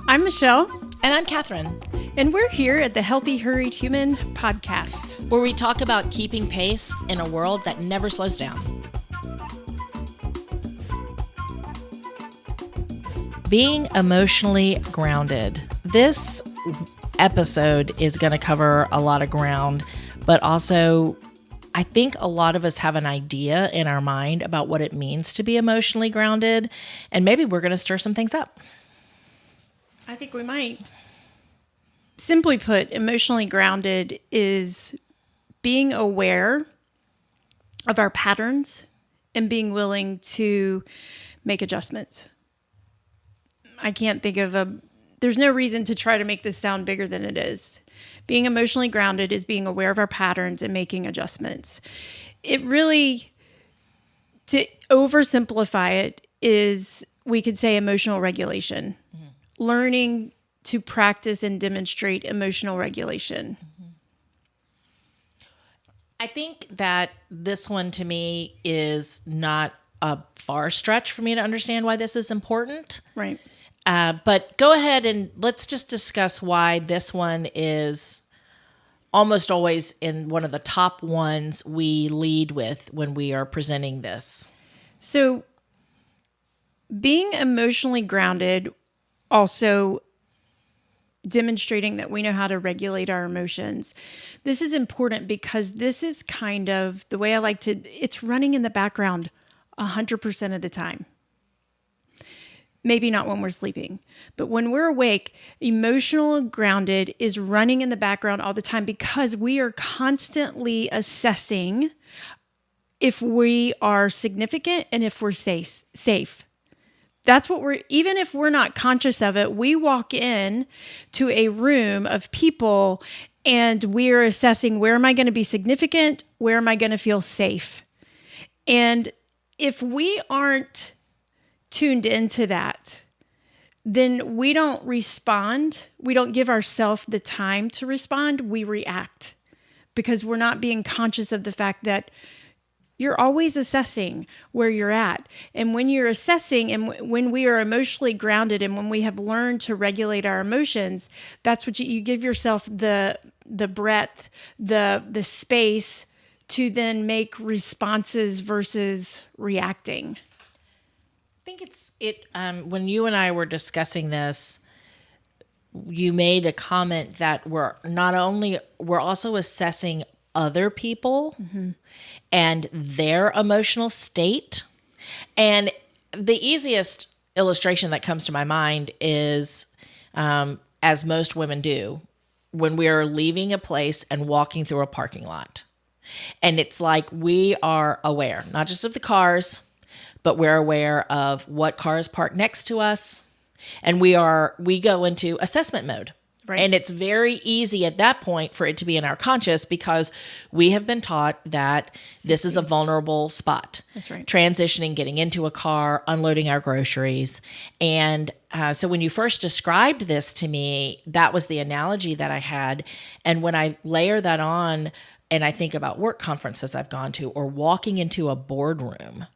I'm Michelle. And I'm Catherine. And we're here at the Healthy Hurried Human podcast, where we talk about keeping pace in a world that never slows down. Being emotionally grounded. This episode is going to cover a lot of ground, but also I think a lot of us have an idea in our mind about what it means to be emotionally grounded, and maybe we're going to stir some things up. I think we might. Simply put, emotionally grounded is being aware of our patterns and being willing to make adjustments. I can't think of there's no reason to try to make this sound bigger than it is. Being emotionally grounded is being aware of our patterns and making adjustments. It really, to oversimplify it, is, we could say, emotional regulation. Mm-hmm. Learning to practice and demonstrate emotional regulation. Mm-hmm. I think that this one to me is not a far stretch for me to understand why this is important. Right. But go ahead and let's just discuss why this one is almost always in one of the top ones we lead with when we are presenting this. So being emotionally grounded, also demonstrating that we know how to regulate our emotions. This is important because this is kind of the way I like to, it's running in the background 100% of the time. Maybe not when we're sleeping, but when we're awake, emotional grounded is running in the background all the time because we are constantly assessing if we are significant and if we're safe. That's what even if we're not conscious of it, we walk in to a room of people and we're assessing, where am I going to be significant? Where am I going to feel safe? And if we aren't tuned into that, then we don't respond. We don't give ourselves the time to respond. We react because we're not being conscious of the fact that you're always assessing where you're at. And when you're assessing and when we are emotionally grounded and when we have learned to regulate our emotions, that's what you give yourself the breadth, the space to then make responses versus reacting. I think when you and I were discussing this, you made a comment that we're also assessing other people mm-hmm. and their emotional state. And the easiest illustration that comes to my mind is, as most women do, when we are leaving a place and walking through a parking lot. And it's like we are aware, not just of the cars, but we're aware of what car is parked next to us. And we go into assessment mode. Right. And it's very easy at that point for it to be in our conscious because we have been taught that this is a vulnerable spot. That's right. Transitioning, getting into a car, unloading our groceries. And so when you first described this to me, that was the analogy that I had. And when I layer that on and I think about work conferences I've gone to or walking into a boardroom,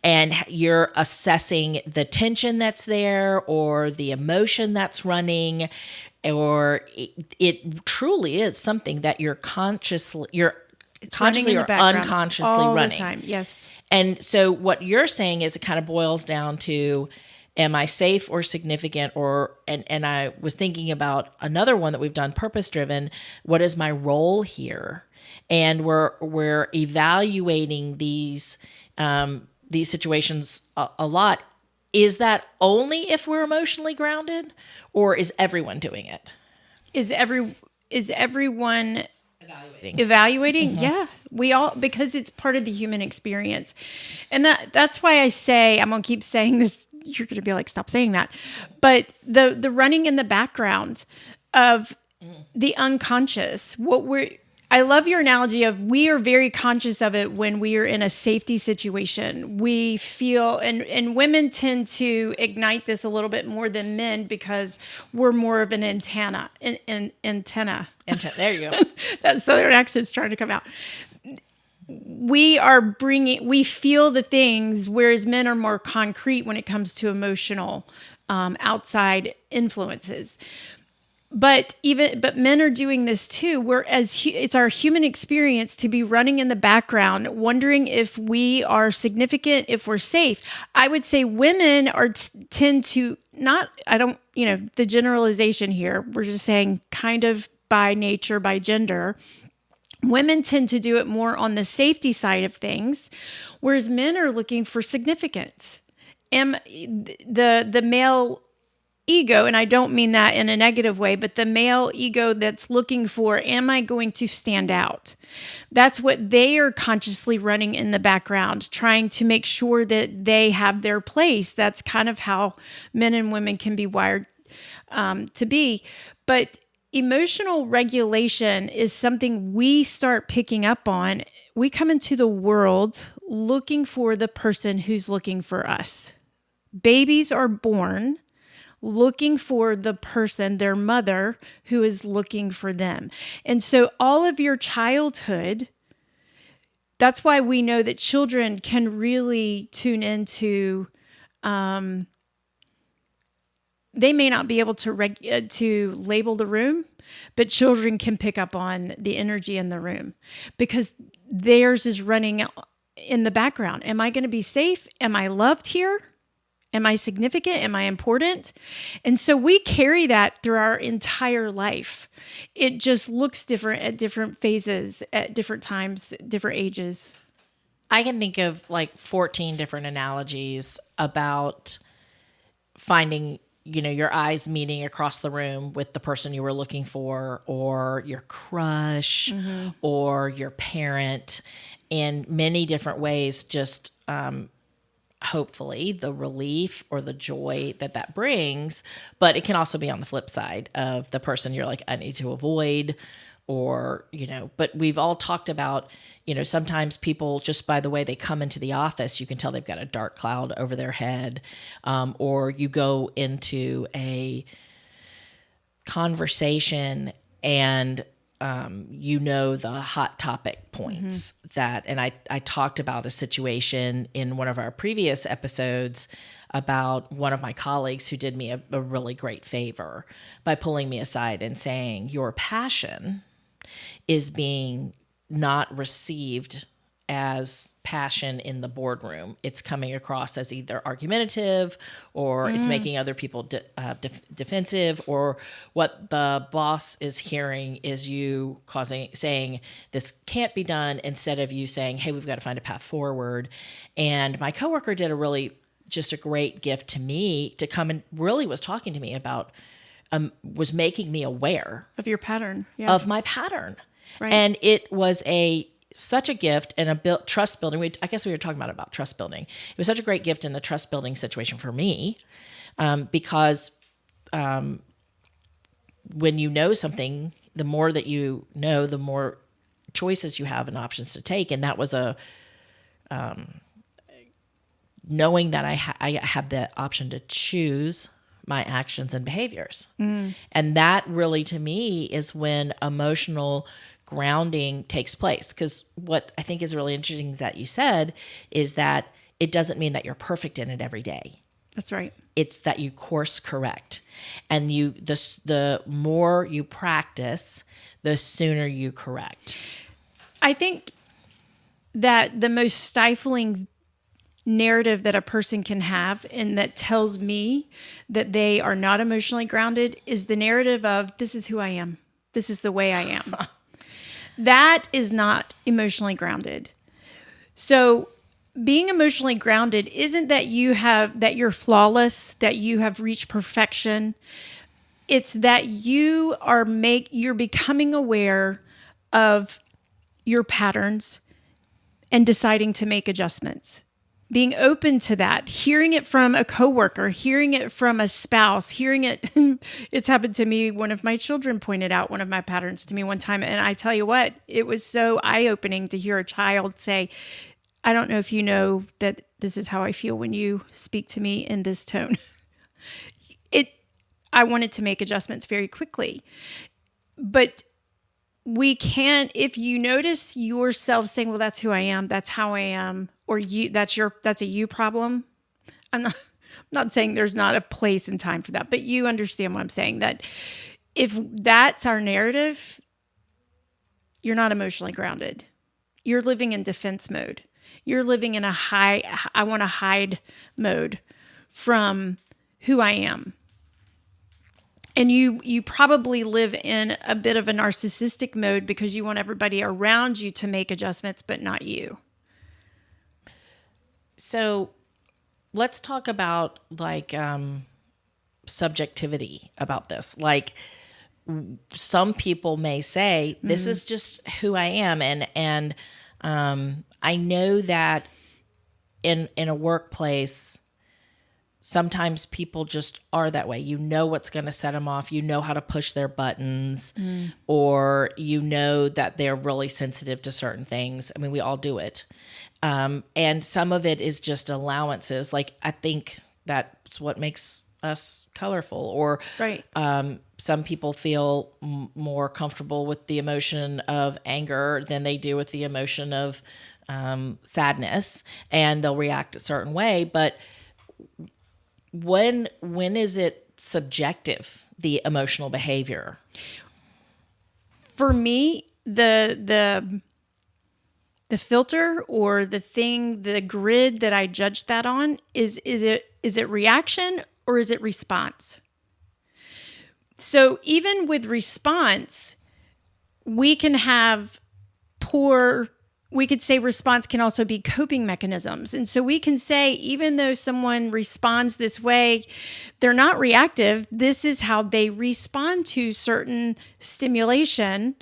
and you're assessing the tension that's there or the emotion that's running, or it truly is something that you're consciously or unconsciously all running. The time. Yes. And so what you're saying is it kind of boils down to, am I safe or significant? And I was thinking about another one that we've done, purpose driven. What is my role here? And we're evaluating these situations a lot. Is that only if we're emotionally grounded, or is everyone doing it? Is everyone evaluating? Mm-hmm. Yeah, we all, because it's part of the human experience. And that's why I say, I'm going to keep saying this. You're going to be like, stop saying that. But the running in the background of the unconscious, I love your analogy of we are very conscious of it when we are in a safety situation. We feel, and women tend to ignite this a little bit more than men because we're more of an antenna. There you go. That southern accent's trying to come out. We feel the things, whereas men are more concrete when it comes to emotional outside influences. But men are doing this too. It's our human experience to be running in the background, wondering if we are significant, if we're safe. I would say women tend to not. I don't. The generalization here. We're just saying kind of by nature, by gender. Women tend to do it more on the safety side of things, whereas men are looking for significance. The male ego, and I don't mean that in a negative way, but the male ego that's looking for, am I going to stand out? That's what they are consciously running in the background, trying to make sure that they have their place. That's kind of how men and women can be wired to be. But emotional regulation is something we start picking up on. We come into the world looking for the person who's looking for us. Babies are born looking for the person, their mother, who is looking for them. And so all of your childhood, that's why we know that children can really tune into, they may not be able to label the room, but children can pick up on the energy in the room because theirs is running in the background. Am I going to be safe? Am I loved here? Am I significant? Am I important? And so we carry that through our entire life. It just looks different at different phases, at different times, different ages. I can think of like 14 different analogies about finding, your eyes meeting across the room with the person you were looking for, or your crush, or your parent, in many different ways, just hopefully the relief or the joy that brings. But it can also be on the flip side of the person you're like, I need to avoid, or, but we've all talked about, sometimes people, just by the way they come into the office, you can tell they've got a dark cloud over their head. Or you go into a conversation and the hot topic points that, and I talked about a situation in one of our previous episodes about one of my colleagues who did me a really great favor by pulling me aside and saying, your passion is being not received as passion in the boardroom. It's coming across as either argumentative, or it's making other people defensive, or what the boss is hearing is you saying this can't be done, instead of you saying, hey, we've got to find a path forward. And my coworker did just a great gift to me, to come and really was talking to me about, was making me aware of your pattern, of my pattern. Right. And it was such a gift and trust building. I guess we were talking about trust building. It was such a great gift in a trust building situation for me, because when you know something, the more that you know, the more choices you have and options to take. And that was knowing that I had the option to choose my actions and behaviors. And that really, to me, is when emotional grounding takes place. Because what I think is really interesting that you said is that it doesn't mean that you're perfect in it every day. That's right. It's that you course correct. And the more you practice, the sooner you correct. I think that the most stifling narrative that a person can have, and that tells me that they are not emotionally grounded, is the narrative of, this is who I am. This is the way I am. That is not emotionally grounded. So being emotionally grounded isn't that you're flawless, that you have reached perfection. It's that you're becoming aware of your patterns and deciding to make adjustments. Being open to that, hearing it from a coworker, hearing it from a spouse, hearing it. It's happened to me. One of my children pointed out one of my patterns to me one time. And I tell you what, it was so eye-opening to hear a child say, I don't know if you know that this is how I feel when you speak to me in this tone. I wanted to make adjustments very quickly. But we can't, if you notice yourself saying, well, that's who I am, that's how I am, or that's a you problem. not saying there's not a place and time for that, but you understand what I'm saying, that if that's our narrative, you're not emotionally grounded. You're living in defense mode. You're living in I want to hide mode from who I am. And you probably live in a bit of a narcissistic mode because you want everybody around you to make adjustments, but not you. So let's talk about subjectivity about this. Like, some people may say, this is just who I am. And I know that in a workplace, sometimes people just are that way. You know what's going to set them off. You know how to push their buttons, or you know that they're really sensitive to certain things. I mean, we all do it. And some of it is just allowances. Like, I think that's what makes us colorful. Or Right. some people feel more comfortable with the emotion of anger than they do with the emotion of sadness, and they'll react a certain way. But when is it subjective, the emotional behavior? For me, the filter or the grid that I judge that on is it reaction or is it response? So even with response, we could say response can also be coping mechanisms. And so we can say, even though someone responds this way, they're not reactive. This is how they respond to certain stimulation.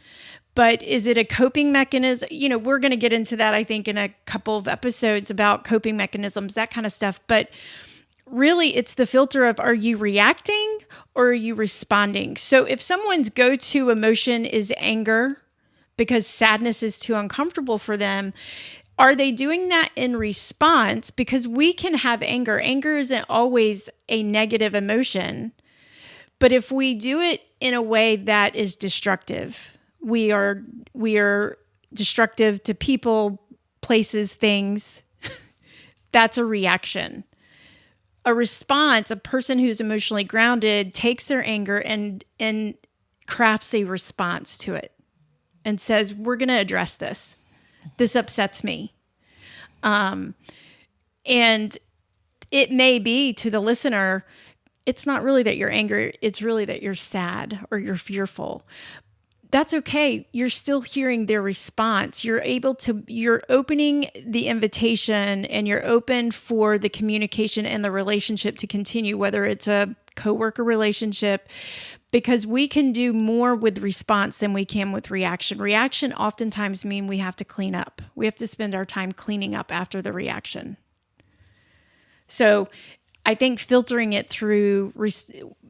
But is it a coping mechanism? We're going to get into that, I think, in a couple of episodes about coping mechanisms, that kind of stuff. But really, it's the filter of, are you reacting or are you responding? So if someone's go-to emotion is anger because sadness is too uncomfortable for them, are they doing that in response? Because we can have anger. Anger isn't always a negative emotion. But if we do it in a way that is destructive, we are destructive to people, places, things, that's a reaction. A response, a person who's emotionally grounded takes their anger and crafts a response to it and says, we're going to address this. This upsets me. And it may be to the listener, it's not really that you're angry. It's really that you're sad or you're fearful. That's okay. You're still hearing their response. You're opening the invitation and you're open for the communication and the relationship to continue, whether it's a coworker relationship, because we can do more with response than we can with reaction. Reaction oftentimes mean we have to clean up. We have to spend our time cleaning up after the reaction. So I think filtering it through,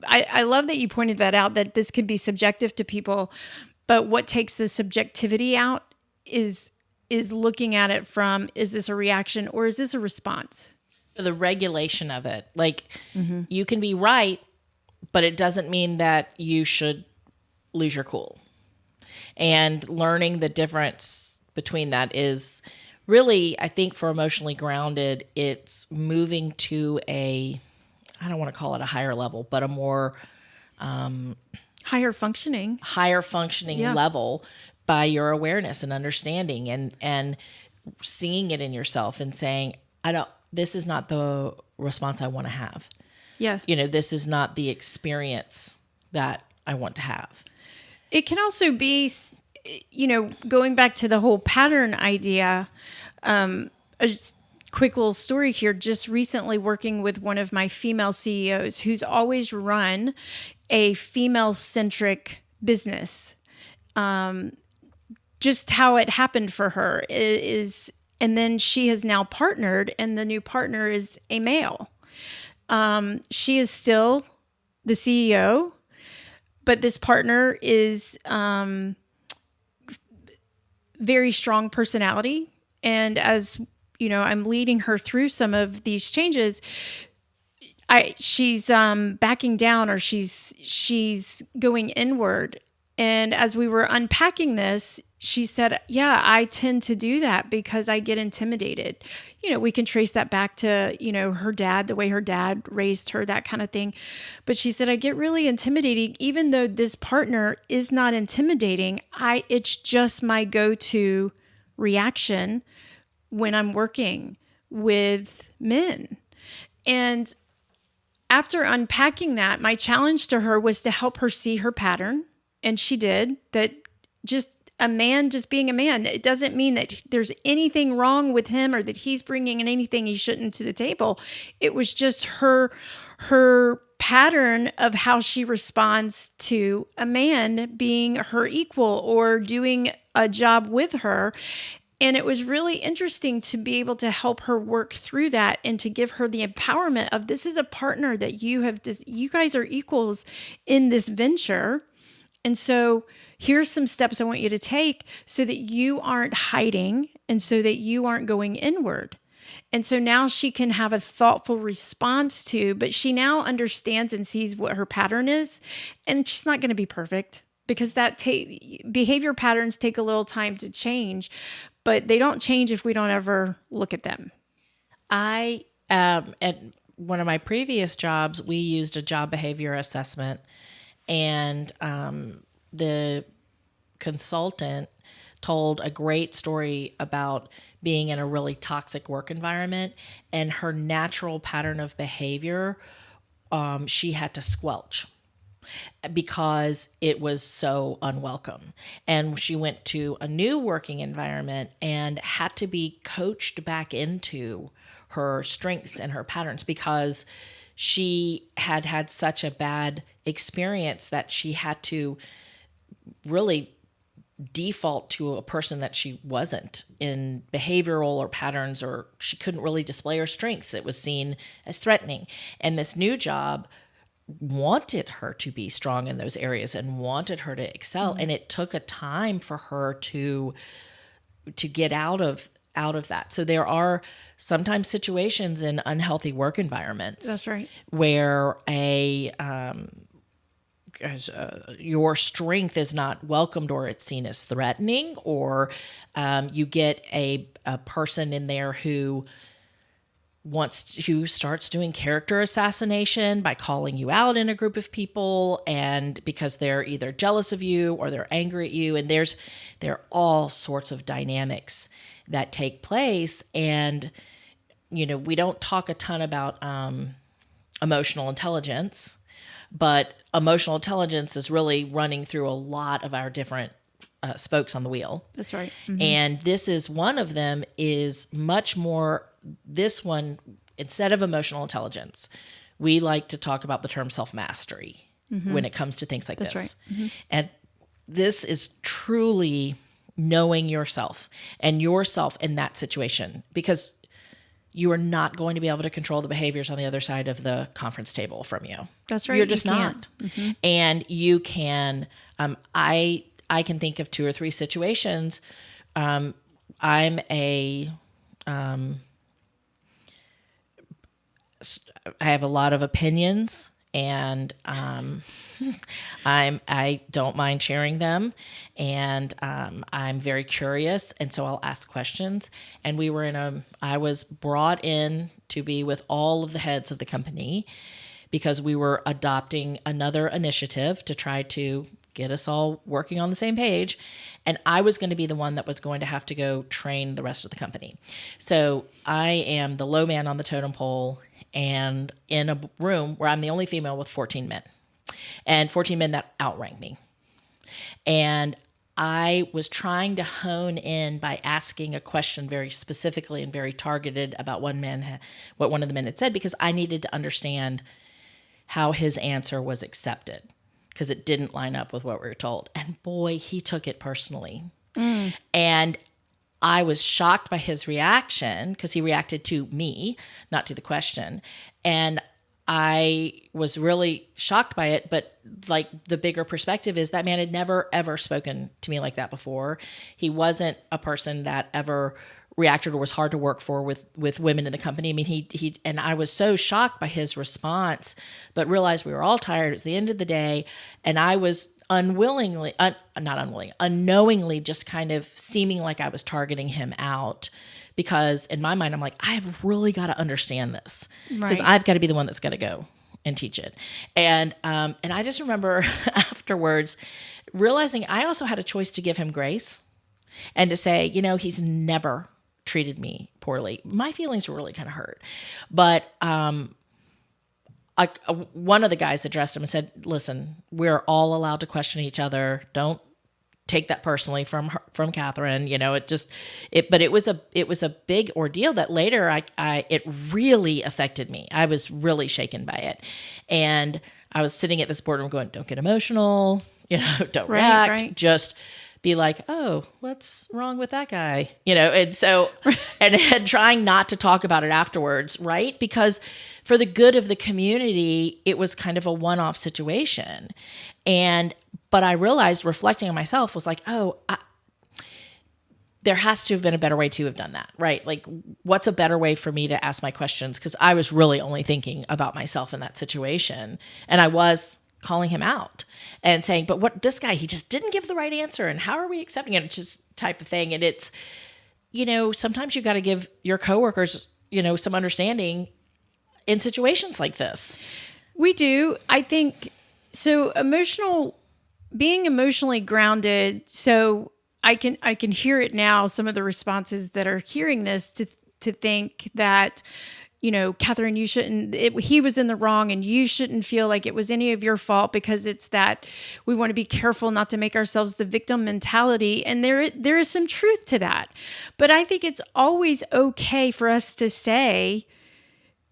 I love that you pointed that out, that this could be subjective to people. But what takes the subjectivity out is looking at it from, is this a reaction or is this a response? So the regulation of it, like, you can be right, but it doesn't mean that you should lose your cool. And learning the difference between that is really, I think, for emotionally grounded, it's moving to I don't want to call it a higher level, but a more higher functioning yeah. level by your awareness and understanding and seeing it in yourself and saying, this is not the response I want to have. Yeah. This is not the experience that I want to have. It can also be, going back to the whole pattern idea, a quick little story here. Just recently working with one of my female CEOs who's always run a female-centric business. Just how it happened for her is, and then she has now partnered, and the new partner is a male. She is still the CEO, but this partner is very strong personality. And as I'm leading her through some of these changes, she's backing down, or she's going inward. And as we were unpacking this, she said, yeah, I tend to do that because I get intimidated. We can trace that back to, her dad, the way her dad raised her, that kind of thing. But she said, I get really intimidating, even though this partner is not intimidating. It's just my go-to reaction when I'm working with men. And after unpacking that, my challenge to her was to help her see her pattern. And she did. That just a man just being a man, it doesn't mean that there's anything wrong with him or that he's bringing in anything he shouldn't to the table. It was just her pattern of how she responds to a man being her equal or doing a job with her. And it was really interesting to be able to help her work through that and to give her the empowerment of, this is a partner that you guys are equals in this venture. And so here's some steps I want you to take so that you aren't hiding and so that you aren't going inward. And so now she can have a thoughtful response to, but she now understands and sees what her pattern is. And she's not going to be perfect because behavior patterns take a little time to change, but they don't change if we don't ever look at them. At one of my previous jobs, we used a job behavior assessment, and the consultant told a great story about being in a really toxic work environment, and her natural pattern of behavior, she had to squelch because it was so unwelcome. And she went to a new working environment and had to be coached back into her strengths and her patterns because she had had such a bad experience that she had to really default to a person that she wasn't in behavioral or patterns, or she couldn't really display her strengths. It was seen as threatening. And this new job wanted her to be strong in those areas and wanted her to excel. And it took a time for her to get out of that. So there are sometimes situations in unhealthy work environments. That's right. Where your strength is not welcomed, or it's seen as threatening, or you get a person in there who starts doing character assassination by calling you out in a group of people, and because they're either jealous of you or they're angry at you, and there are all sorts of dynamics that take place. And we don't talk a ton about emotional intelligence, but emotional intelligence is really running through a lot of our different spokes on the wheel. That's right. Mm-hmm. And this is one of them, is much more, this one, instead of emotional intelligence, we like to talk about the term self-mastery when it comes to things like That's this. Right. Mm-hmm. And this is truly knowing yourself and yourself in that situation, because you are not going to be able to control the behaviors on the other side of the conference table from you. That's right. You're just not. Mm-hmm. And you can, I can think of 2 or 3 situations. I have a lot of opinions, and I don't mind sharing them, and I'm very curious, and so I'll ask questions. And I was brought in to be with all of the heads of the company because we were adopting another initiative to try to get us all working on the same page. And I was going to be the one that was going to have to go train the rest of the company. So I am the low man on the totem pole, and in a room where I'm the only female with 14 men, and 14 men that outrank me. And I was trying to hone in by asking a question very specifically and very targeted about what one of the men had said, because I needed to understand how his answer was accepted, because it didn't line up with what we were told. And boy, he took it personally. And I was shocked by his reaction, because he reacted to me, not to the question. And I was really shocked by it. But like, the bigger perspective is that man had never, ever spoken to me like that before. He wasn't a person that ever reacted or was hard to work for with women in the company. I mean, he and I was so shocked by his response, but realized we were all tired. It was the end of the day, and I was unknowingly just kind of seeming like I was targeting him out, because in my mind, I'm like, I have really got to understand this, because Right. I've got to be the one that's got to go and teach it. And I just remember afterwards realizing I also had a choice to give him grace and to say, he's never treated me poorly. My feelings were really kind of hurt. But one of the guys addressed him and said, listen, we're all allowed to question each other. Don't take that personally from Catherine. But it was a big ordeal that later it really affected me. I was really shaken by it. And I was sitting at this boardroom going, don't get emotional, don't react, right. just be like, oh, what's wrong with that guy? And so, and trying not to talk about it afterwards, right? Because for the good of the community, it was kind of a one-off situation. But I realized, reflecting on myself, was like, there has to have been a better way to have done that, right? Like, what's a better way for me to ask my questions? Because I was really only thinking about myself in that situation. And I was calling him out and saying, but what, this guy, he just didn't give the right answer. And how are we accepting it? It's just type of thing. And it's, sometimes you got to give your coworkers, some understanding in situations like this. We do. I think so. Being emotionally grounded. So I can hear it now. Some of the responses that are hearing this to think that, Catherine, he was in the wrong, and you shouldn't feel like it was any of your fault, because it's that we want to be careful not to make ourselves the victim mentality. And there is some truth to that. But I think it's always okay for us to say,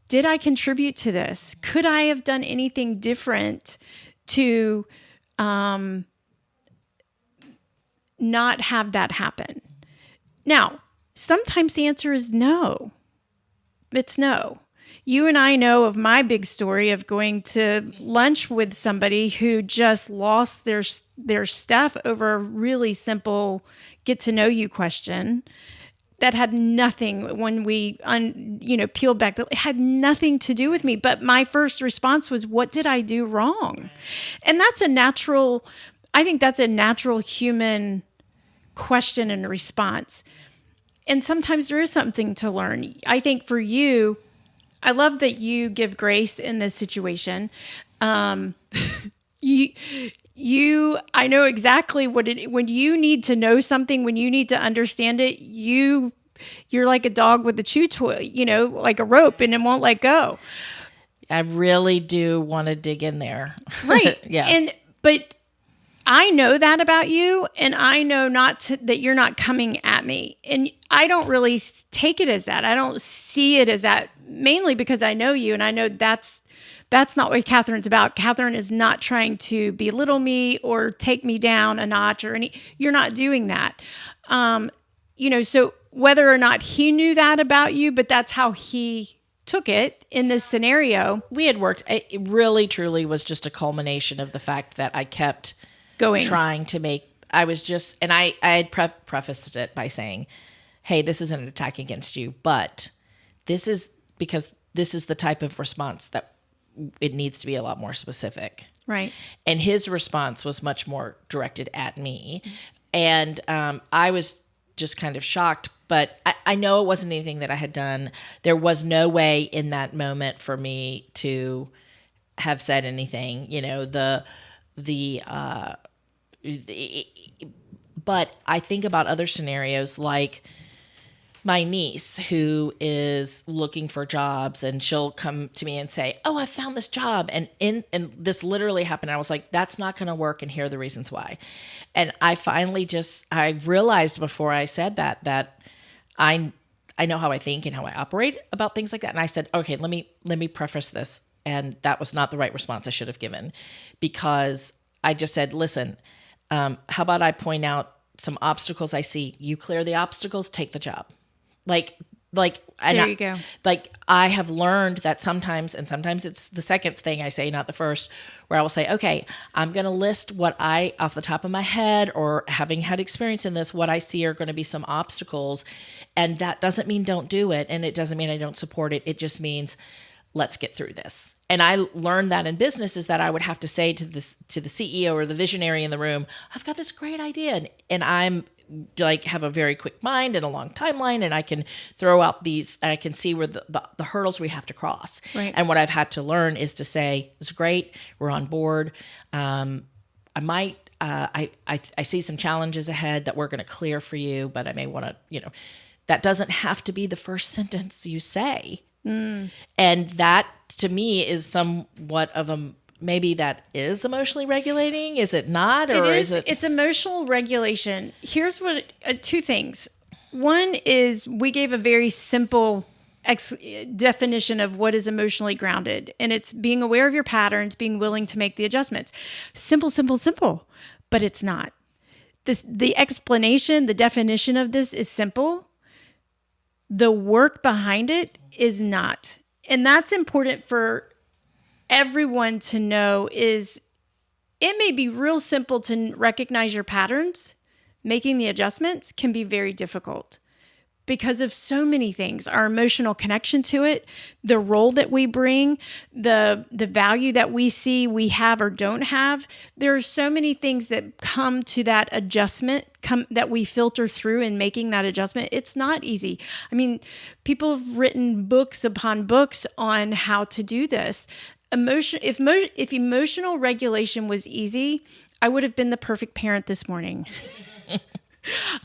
did I contribute to this? Could I have done anything different to not have that happen? Now, sometimes the answer is no. It's no. You and I know of my big story of going to lunch with somebody who just lost their stuff over a really simple get to know you question that had nothing, when we peeled back, it had nothing to do with me. But my first response was, what did I do wrong? And I think that's a natural human question and response. And sometimes there is something to learn. I think for you, I love that you give grace in this situation. I know exactly when you need to know something, when you need to understand it, you're like a dog with a chew toy, like a rope, and it won't let go. I really do want to dig in there. Right. Yeah. But I know that about you, and I know that you're not coming at me. And I don't really take it as that. I don't see it as that, mainly because I know you, and I know that's not what Catherine's about. Catherine is not trying to belittle me or take me down a notch you're not doing that. So whether or not he knew that about you, but that's how he took it in this scenario. We had worked, it really truly was just a culmination of the fact that I kept going, trying to make, I was just, and I had prefaced it by saying, hey, this isn't an attack against you, but this is because this is the type of response that it needs to be a lot more specific. Right. And his response was much more directed at me. And I was just kind of shocked, but I know it wasn't anything that I had done. There was no way in that moment for me to have said anything, but I think about other scenarios, like my niece who is looking for jobs, and she'll come to me and say, oh, I found this job. And this literally happened. I was like, that's not going to work. And here are the reasons why. And I finally I realized before I said that I know how I think and how I operate about things like that. And I said, okay, let me preface this. And that was not the right response I should have given, because I just said, listen, how about I point out some obstacles I see? You clear the obstacles, take the job. Like, Like, and There you go. Like, I have learned that sometimes, and sometimes it's the second thing I say, not the first, where I will say, okay, I'm going to list what I, off the top of my head, or having had experience in this, what I see are going to be some obstacles. And that doesn't mean don't do it. And it doesn't mean I don't support it. It just means let's get through this. And I learned that in business is that I would have to say to the CEO or the visionary in the room, I've got this great idea. And I'm like, have a very quick mind and a long timeline. And I can throw out these, and I can see where the hurdles we have to cross. Right. And what I've had to learn is to say, it's great. We're on board. I see some challenges ahead that we're going to clear for you, but I may want to, that doesn't have to be the first sentence you say. And that to me is somewhat of a, maybe that is emotionally regulating. Is it not? Or is it? It's emotional regulation. Here's what, two things. One is we gave a very simple definition of what is emotionally grounded. And it's being aware of your patterns, being willing to make the adjustments. Simple, simple, simple, but it's not. The explanation, the definition of this is simple. The work behind it is not. And that's important for everyone to know. Is it may be real simple to recognize your patterns. Making the adjustments can be very difficult because of so many things, our emotional connection to it, the role that we bring, the value that we see we have or don't have. There are so many things that come to that adjustment, that we filter through in making that adjustment. It's not easy. I mean, people have written books upon books on how to do this. If emotional regulation was easy, I would have been the perfect parent this morning.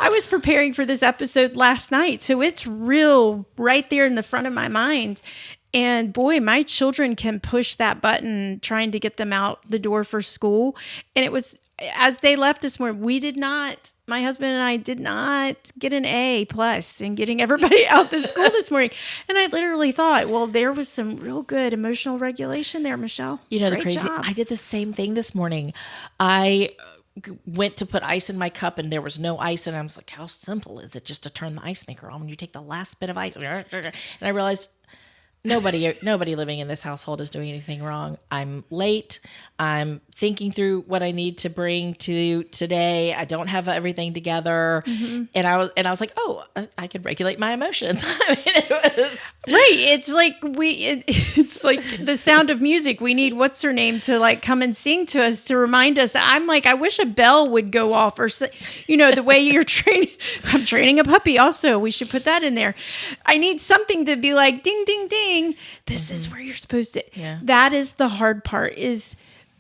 I was preparing for this episode last night, so it's real right there in the front of my mind. And boy, my children can push that button trying to get them out the door for school. And it was, as they left this morning, my husband and I did not get an A+ in getting everybody out to school this morning. And I literally thought, well, there was some real good emotional regulation there, Michelle. The Great crazy, job. I did the same thing this morning. I went to put ice in my cup and there was no ice. And I was like, how simple is it just to turn the ice maker on when you take the last bit of ice? And I realized nobody living in this household is doing anything wrong. I'm late. I'm thinking through what I need to bring to today. I don't have everything together. Mm-hmm. And I was like, oh, I could regulate my emotions. I mean, it was right. It's like it's like the Sound of Music. We need what's her name to like come and sing to us to remind us. I'm like, I wish a bell would go off, or the way you're training. I'm training a puppy. Also, we should put that in there. I need something to be like, ding, ding, ding. This is where you're supposed to. Yeah. That is the hard part. Is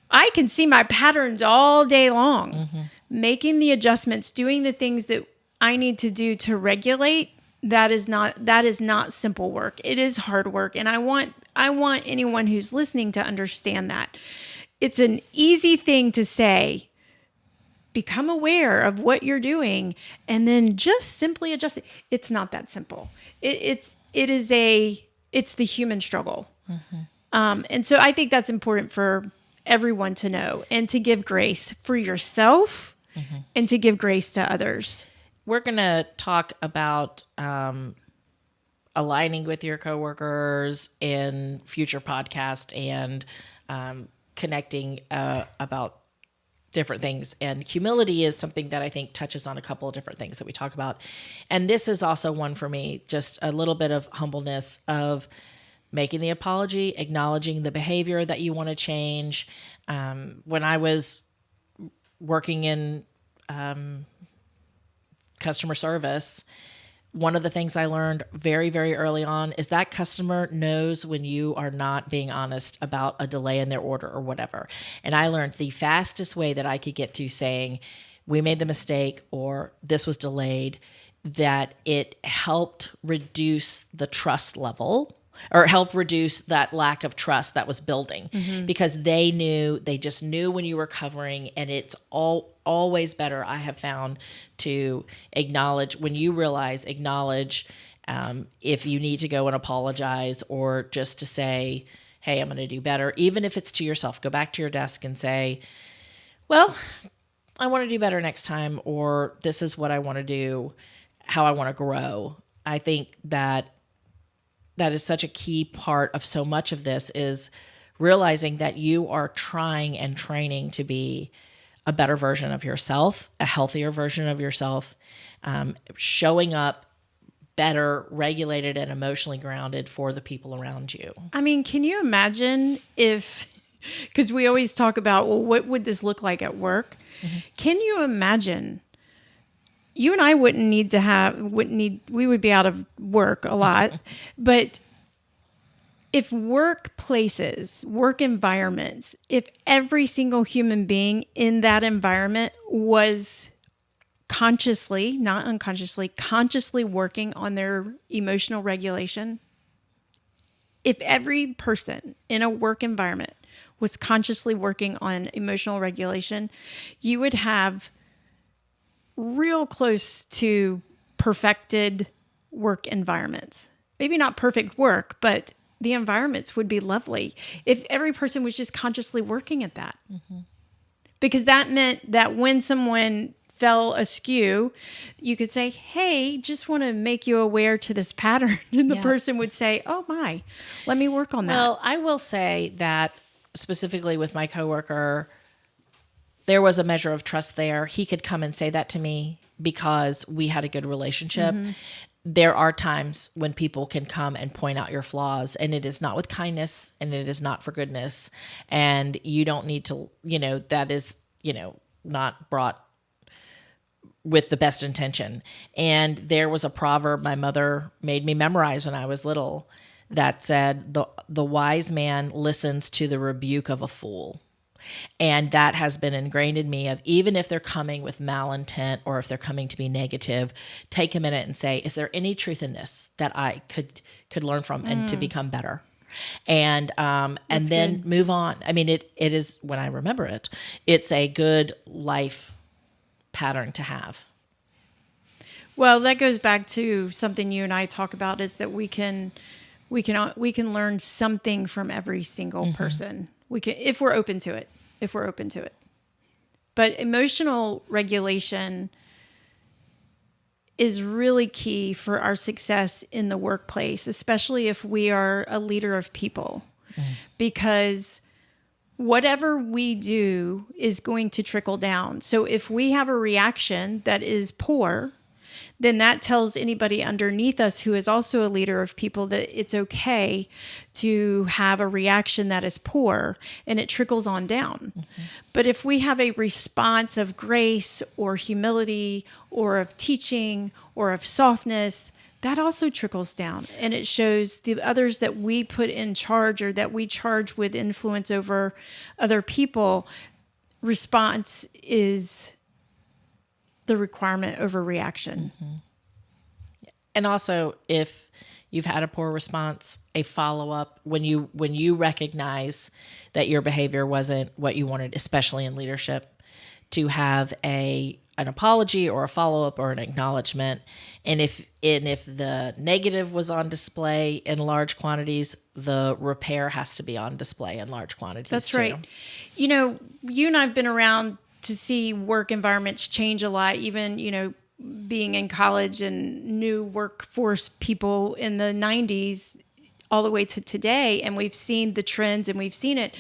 I can see my patterns all day long. Mm-hmm. Making the adjustments, doing the things that I need to do to regulate, that is not simple work. It is hard work. And I want anyone who's listening to understand that. It's an easy thing to say, become aware of what you're doing, and then just simply adjust it. It's not that simple. It's the human struggle. Mm-hmm. And so I think that's important for everyone to know, and to give grace for yourself, mm-hmm. and to give grace to others. We're going to talk about aligning with your coworkers in future podcast, and connecting about different things. And humility is something that I think touches on a couple of different things that we talk about. And this is also one for me, just a little bit of humbleness of making the apology, acknowledging the behavior that you want to change. When I was working in customer service, one of the things I learned very, very early on is that customer knows when you are not being honest about a delay in their order or whatever. And I learned the fastest way that I could get to saying, we made the mistake, or this was delayed, that it helped reduce the trust level, or help reduce that lack of trust that was building, mm-hmm. because they just knew when you were covering. And it's always better, I have found, to acknowledge when you acknowledge if you need to go and apologize, or just to say, hey, I'm going to do better. Even if it's to yourself, go back to your desk and say, well, I want to do better next time, or this is what I want to do, how I want to grow. I think that that is such a key part of so much of this is realizing that you are trying and training to be a better version of yourself, a healthier version of yourself, showing up better, regulated, and emotionally grounded for the people around you. I mean, can you imagine if, because we always talk about, well, what would this look like at work? Mm-hmm. Can you imagine? You and I we would be out of work a lot, but if workplaces, work environments, if every single human being in that environment was consciously, not unconsciously, consciously working on their emotional regulation, if every person in a work environment was consciously working on emotional regulation, you would have real close to perfected work environments. Maybe not perfect work, but the environments would be lovely if every person was just consciously working at that. Mm-hmm. Because that meant that when someone fell askew, you could say, hey, just want to make you aware to this pattern. And the person would say, oh my, let me work on that. Well, I will say that specifically with my coworker, there was a measure of trust there. He could come and say that to me because we had a good relationship. Mm-hmm. There are times when people can come and point out your flaws, and it is not with kindness and it is not for goodness. And you don't need to, that is, not brought with the best intention. And there was a proverb my mother made me memorize when I was little that said, the wise man listens to the rebuke of a fool. And that has been ingrained in me of, even if they're coming with malintent or if they're coming to be negative, take a minute and say, is there any truth in this that I could learn from and to become better? And then good. Move on. I mean, it is, when I remember it, it's a good life pattern to have. Well, that goes back to something you and I talk about, is that we can learn something from every single mm-hmm. person. We can, if we're open to it. But emotional regulation is really key for our success in the workplace, especially if we are a leader of people, because whatever we do is going to trickle down. So if we have a reaction that is poor, then that tells anybody underneath us who is also a leader of people that it's okay to have a reaction that is poor, and it trickles on down. Mm-hmm. But if we have a response of grace or humility or of teaching or of softness, that also trickles down, and it shows the others that we put in charge or that we charge with influence over other people. Response is the requirement over reaction. Mm-hmm. And also, if you've had a poor response, a follow-up, when you recognize that your behavior wasn't what you wanted, especially in leadership, to have an apology or a follow-up or an acknowledgement. And if the negative was on display in large quantities, the repair has to be on display in large quantities. That's too. right. You and I've been around to see work environments change a lot, even, being in college and new workforce people in the 90s all the way to today. And we've seen the trends and we've seen it.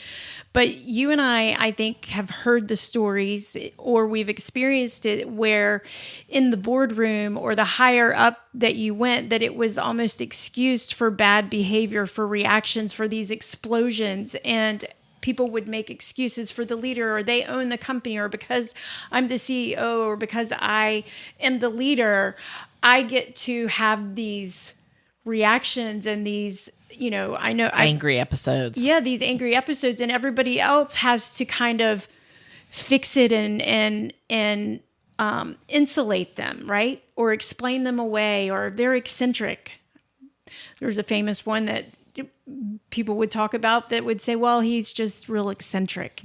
But you and I think, have heard the stories, or we've experienced it, where in the boardroom or the higher up that you went, that it was almost excused for bad behavior, for reactions, for these explosions. And people would make excuses for the leader, or they own the company, or because I'm the CEO, or because I am the leader, I get to have these reactions and these, angry episodes. Yeah, these angry episodes, and everybody else has to kind of fix it and insulate them, right? Or explain them away, or they're eccentric. There's a famous one that people would talk about that would say, well, he's just real eccentric,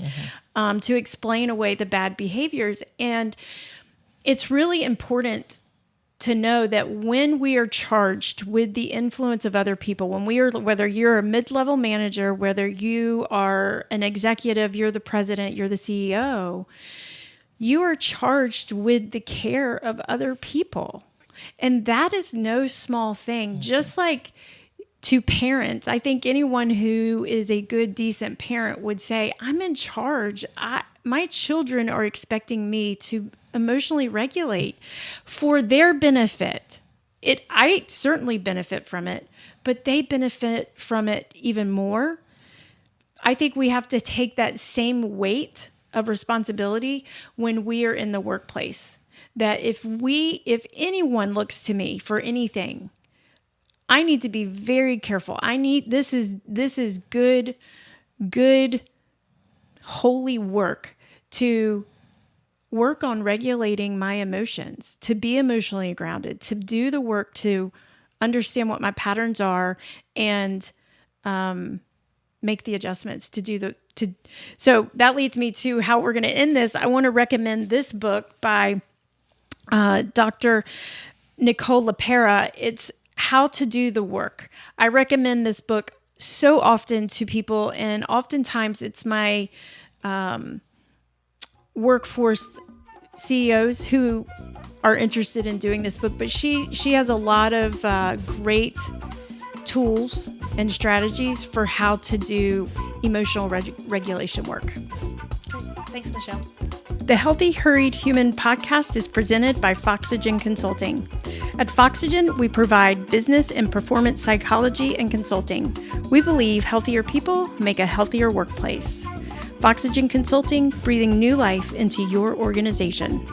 to explain away the bad behaviors. And it's really important to know that when we are charged with the influence of other people, whether you're a mid-level manager, whether you are an executive, you're the president, you're the CEO, you are charged with the care of other people. And that is no small thing. Just like to parents. I think anyone who is a good, decent parent would say, I'm in charge. My children are expecting me to emotionally regulate for their benefit. I certainly benefit from it, but they benefit from it even more. I think we have to take that same weight of responsibility when we are in the workplace. That if anyone looks to me for anything, I need to be very careful. This is good, holy work to work on regulating my emotions, to be emotionally grounded, to do the work to understand what my patterns are and make the adjustments so that leads me to how we're going to end this. I want to recommend this book by Dr. Nicole LaPera. It's How to Do the Work. I recommend this book so often to people, and oftentimes it's my workforce CEOs who are interested in doing this book. But she has a lot of great tools and strategies for how to do emotional regulation work. Thanks, Michelle. The Healthy Hurried Human podcast is presented by Foxygen Consulting. At Foxygen, we provide business and performance psychology and consulting. We believe healthier people make a healthier workplace. Foxygen Consulting, breathing new life into your organization.